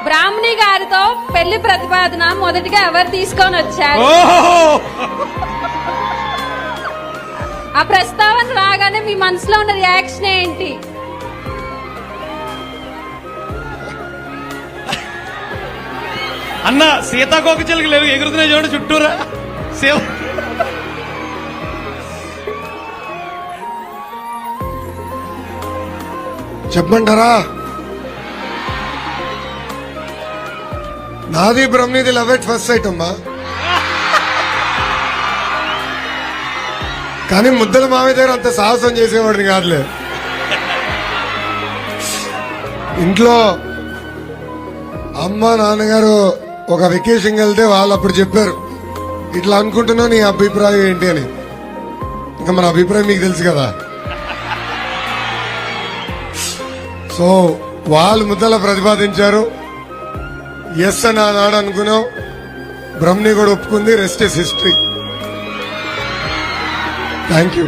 బ్రాహ్మణి గారితో పెళ్లి ప్రతిపాదన మొదటిగా ఎవరు తీసుకొని వచ్చారు? ఆ ప్రస్తావన రాగానే మీ మనసులో ఉన్న రియాక్షన్ ఏంటి? అన్న సీతాకోక చిలుకలు లేవు, ఎగురుతున్నాయి చూడండి చుట్టూరా. చెప్పమంటారా? నాది బ్రహ్మనిది లవ్ ఎట్ ఫస్ట్ సైట్ అమ్మా. కానీ ముద్దల మామయ్య దగ్గర అంత సాహసం చేసేవాడిని కాదులే. ఇంట్లో అమ్మ నాన్నగారు ఒక వెకేషన్కి వెళ్తే వాళ్ళు అప్పుడు చెప్పారు, ఇట్లా అనుకుంటున్నా నీ అభిప్రాయం ఏంటి అని. ఇంకా మన అభిప్రాయం మీకు తెలుసు కదా. సో వాళ్ళు ముద్దల ప్రతిపాదించారు, ఎస్ అని ఆనాడు అనుకున్నాం. బ్రహ్మని కూడా ఒప్పుకుంది. Rest is history. Thank you.